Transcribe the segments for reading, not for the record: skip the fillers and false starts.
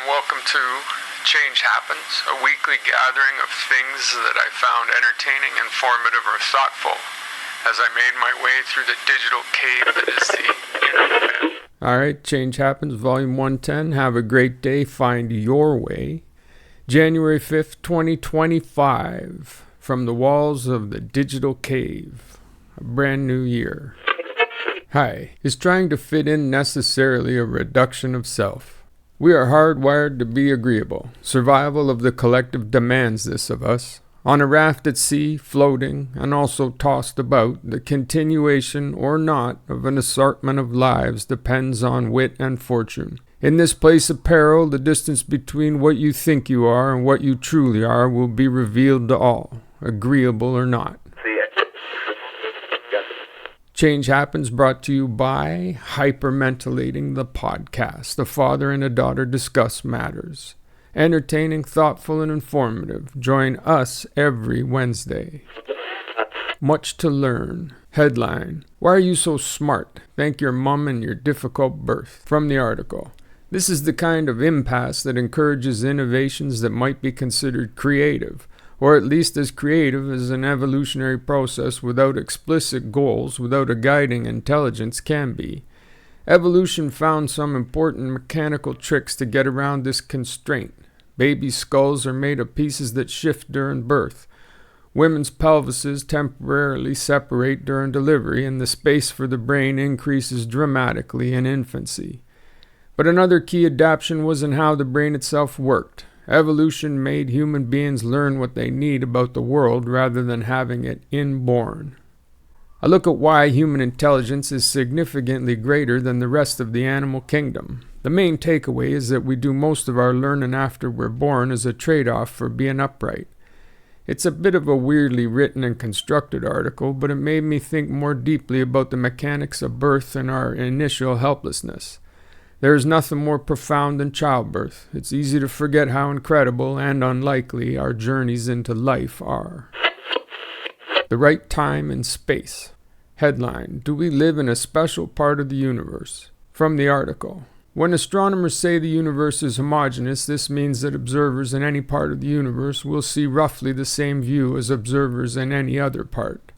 welcome to Change Happens, a weekly gathering of things that I found entertaining, informative, or thoughtful as I made my way through the digital cave that is the internet. Alright, Change Happens, Volume 110. Have a great day. Find your way. January 5th, 2025. From the walls of the digital cave. A brand new year. Hi. Is trying to fit in necessarily a reduction of self? We are hardwired to be agreeable. Survival of the collective demands this of us. On a raft at sea, floating, and also tossed about, the continuation or not of an assortment of lives depends on wit and fortune. In this place of peril, the distance between what you think you are and what you truly are will be revealed to all, agreeable or not. Change Happens brought to you by Hyperventilating the Podcast. A father and a daughter discuss matters. Entertaining, thoughtful, and informative. Join us every Wednesday. Much to learn. Headline: Why are you so smart? Thank your mom and your difficult birth. From the article. This is the kind of impasse that encourages innovations that might be considered creative, or at least as creative as an evolutionary process without explicit goals, without a guiding intelligence can be. Evolution found some important mechanical tricks to get around this constraint. Baby skulls are made of pieces that shift during birth. Women's pelvises temporarily separate during delivery, and the space for the brain increases dramatically in infancy. But another key adaptation was in how the brain itself worked. Evolution made human beings learn what they need about the world rather than having it inborn. A look at why human intelligence is significantly greater than the rest of the animal kingdom. The main takeaway is that we do most of our learning after we're born as a trade-off for being upright. It's a bit of a weirdly written and constructed article, but it made me think more deeply about the mechanics of birth and our initial helplessness. There is nothing more profound than childbirth. It's easy to forget how incredible and unlikely our journeys into life are. The right time and space. Headline: Do we live in a special part of the universe? From the article. When astronomers say the universe is homogeneous, this means that observers in any part of the universe will see roughly the same view as observers in any other part.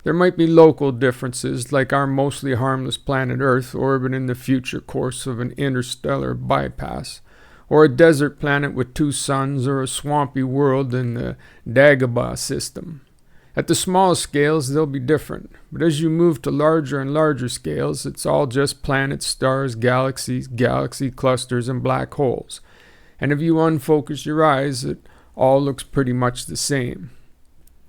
There might be local differences, like our mostly harmless planet Earth orbiting the future course of an interstellar bypass, or a desert planet with 2 suns, or a swampy world in the Dagobah system. At the smallest scales, they'll be different, but as you move to larger and larger scales, it's all just planets, stars, galaxies, galaxy clusters, and black holes. And if you unfocus your eyes, it all looks pretty much the same.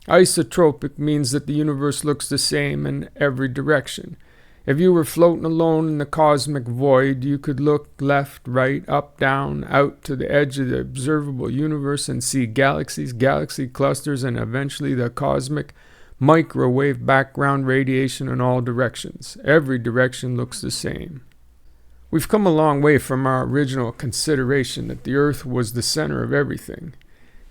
Isotropic means that the universe looks the same in every direction. If you were floating alone in the cosmic void, you could look left, right, up, down, out to the edge of the observable universe and see galaxies, galaxy clusters, and eventually the cosmic microwave background radiation in all directions. Every direction looks the same. We've come a long way from our original consideration that the Earth was the center of everything.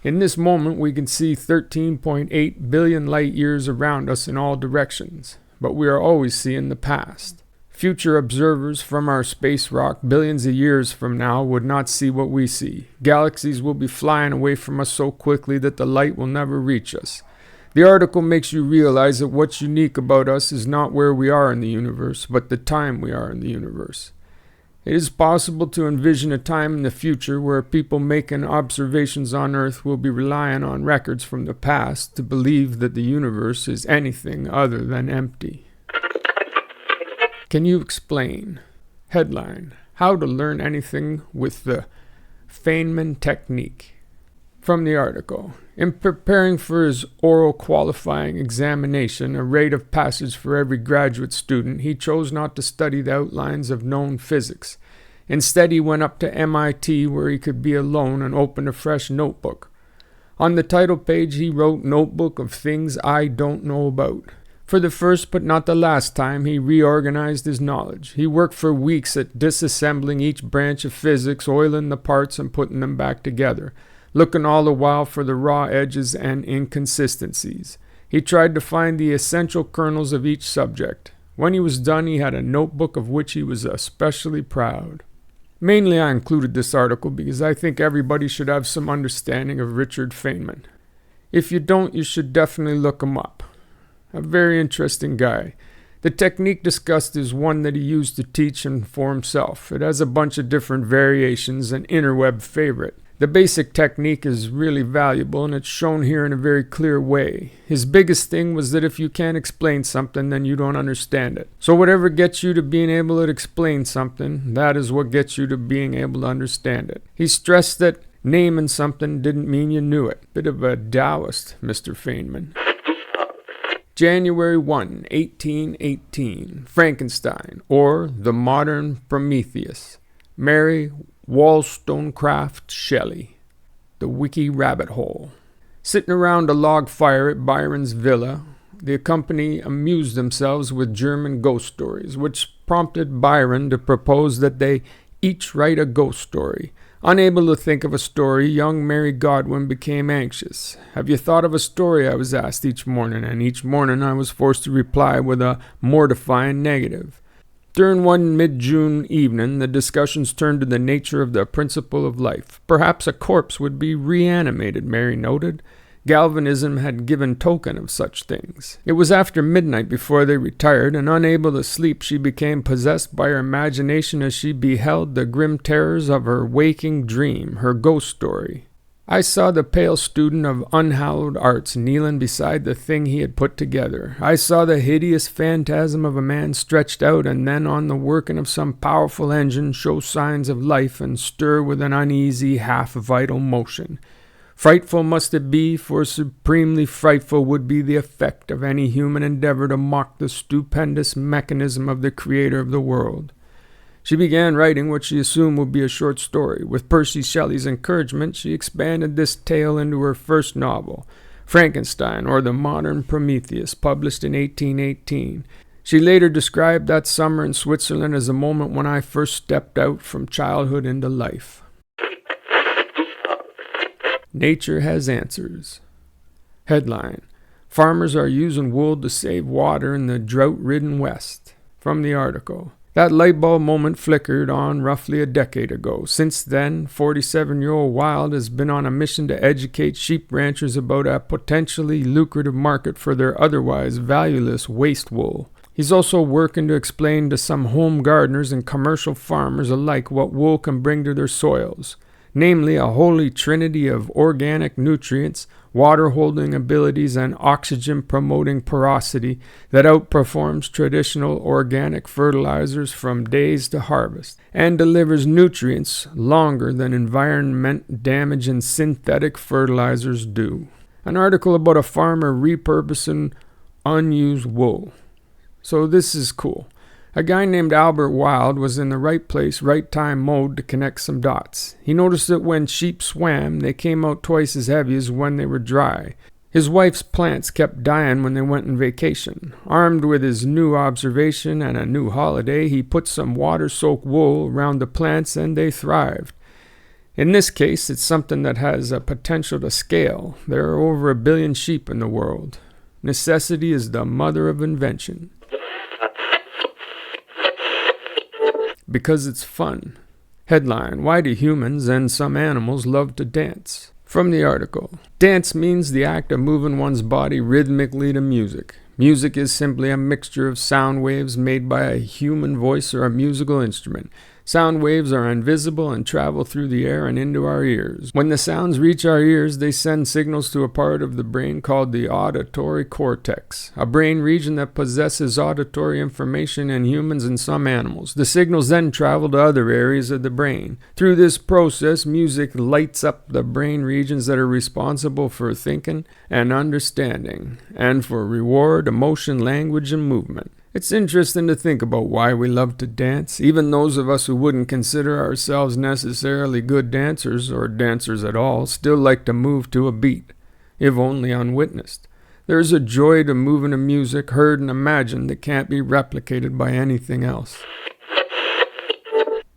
In this moment, we can see 13.8 billion light years around us in all directions. But we are always seeing the past. Future observers from our space rock billions of years from now would not see what we see. Galaxies will be flying away from us so quickly that the light will never reach us. The article makes you realize that what's unique about us is not where we are in the universe, but the time we are in the universe. It is possible to envision a time in the future where people making observations on Earth will be relying on records from the past to believe that the universe is anything other than empty. Can you explain? Headline: How to learn anything with the Feynman Technique. From the article. In preparing for his oral qualifying examination, a rite of passage for every graduate student, he chose not to study the outlines of known physics. Instead, he went up to MIT where he could be alone and opened a fresh notebook. On the title page, he wrote "Notebook of Things I Don't Know About." For the first but not the last time, he reorganized his knowledge. He worked for weeks at disassembling each branch of physics, oiling the parts and putting them back together, looking all the while for the raw edges and inconsistencies. He tried to find the essential kernels of each subject. When he was done, he had a notebook of which he was especially proud. Mainly I included this article because I think everybody should have some understanding of Richard Feynman. If you don't, you should definitely look him up. A very interesting guy. The technique discussed is one that he used to teach and for himself. It has a bunch of different variations, an interweb favorite. The basic technique is really valuable, and it's shown here in a very clear way. His biggest thing was that if you can't explain something, then you don't understand it. So whatever gets you to being able to explain something, that is what gets you to being able to understand it. He stressed that naming something didn't mean you knew it. Bit of a Taoist, Mr. Feynman. January 1, 1818, Frankenstein, or the modern Prometheus. Mary Wollstonecraft Shelley. The Wiki Rabbit Hole. Sitting around a log fire at Byron's villa, the company amused themselves with German ghost stories, which prompted Byron to propose that they each write a ghost story. Unable to think of a story, young Mary Godwin became anxious. "Have you thought of a story?" I was asked each morning, and each morning I was forced to reply with a mortifying negative. During one mid-June evening, the discussions turned to the nature of the principle of life. Perhaps a corpse would be reanimated, Mary noted. Galvanism had given token of such things. It was after midnight before they retired, and unable to sleep, she became possessed by her imagination as she beheld the grim terrors of her waking dream, her ghost story. I saw the pale student of unhallowed arts kneeling beside the thing he had put together. I saw the hideous phantasm of a man stretched out and then on the working of some powerful engine show signs of life and stir with an uneasy, half-vital motion. Frightful must it be, for supremely frightful would be the effect of any human endeavor to mock the stupendous mechanism of the Creator of the world. She began writing what she assumed would be a short story. With Percy Shelley's encouragement, she expanded this tale into her first novel, Frankenstein, or the Modern Prometheus, published in 1818. She later described that summer in Switzerland as a moment when I first stepped out from childhood into life. Nature has answers. Headline: Farmers are using wool to save water in the drought-ridden West. From the article. That light bulb moment flickered on roughly a decade ago. Since then, 47-year-old Wild has been on a mission to educate sheep ranchers about a potentially lucrative market for their otherwise valueless waste wool. He's also working to explain to some home gardeners and commercial farmers alike what wool can bring to their soils. Namely, a holy trinity of organic nutrients, water-holding abilities, and oxygen-promoting porosity that outperforms traditional organic fertilizers from days to harvest, and delivers nutrients longer than environment-damaging synthetic fertilizers do. An article about a farmer repurposing unused wool. So this is cool. A guy named Albert Wild was in the right place, right time mode to connect some dots. He noticed that when sheep swam, they came out twice as heavy as when they were dry. His wife's plants kept dying when they went on vacation. Armed with his new observation and a new holiday, he put some water-soaked wool around the plants and they thrived. In this case, it's something that has a potential to scale. There are over 1 billion sheep in the world. Necessity is the mother of invention. Because it's fun. Headline: Why do humans and some animals love to dance? From the article. Dance means the act of moving one's body rhythmically to music. Music is simply a mixture of sound waves made by a human voice or a musical instrument. Sound waves are invisible and travel through the air and into our ears. When the sounds reach our ears, they send signals to a part of the brain called the auditory cortex, a brain region that possesses auditory information in humans and some animals. The signals then travel to other areas of the brain. Through this process, music lights up the brain regions that are responsible for thinking and understanding, and for reward, emotion, language, and movement. It's interesting to think about why we love to dance. Even those of us who wouldn't consider ourselves necessarily good dancers or dancers at all still like to move to a beat, if only unwitnessed. There's a joy to moving to music heard and imagined that can't be replicated by anything else.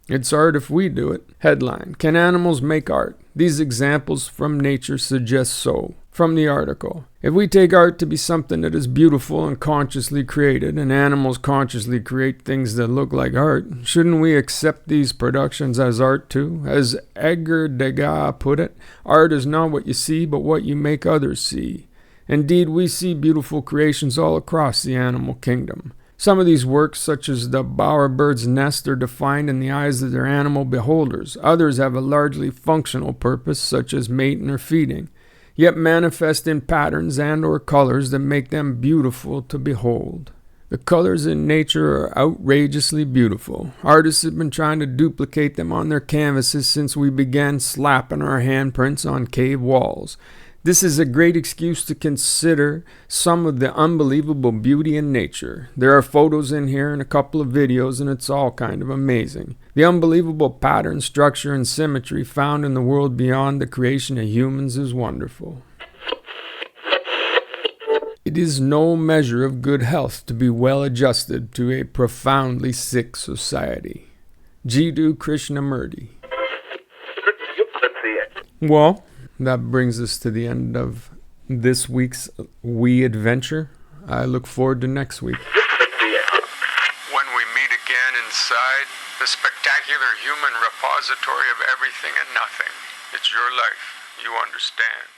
It's art if we do it. Headline: Can animals make art? These examples from nature suggest so. From the article, if we take art to be something that is beautiful and consciously created, and animals consciously create things that look like art, shouldn't we accept these productions as art too? As Edgar Degas put it, art is not what you see, but what you make others see. Indeed, we see beautiful creations all across the animal kingdom. Some of these works, such as the bowerbird's nest, are defined in the eyes of their animal beholders. Others have a largely functional purpose, such as mating or feeding, yet manifest in patterns and or colors that make them beautiful to behold. The colors in nature are outrageously beautiful. Artists have been trying to duplicate them on their canvases since we began slapping our handprints on cave walls. This is a great excuse to consider some of the unbelievable beauty in nature. There are photos in here and a couple of videos, and it's all kind of amazing. The unbelievable pattern, structure, and symmetry found in the world beyond the creation of humans is wonderful. It is no measure of good health to be well adjusted to a profoundly sick society. Jiddu Krishnamurti. Well, that brings us to the end of this week's wee adventure. I look forward to next week. When we meet again inside the spectacular human repository of everything and nothing, it's your life, you understand.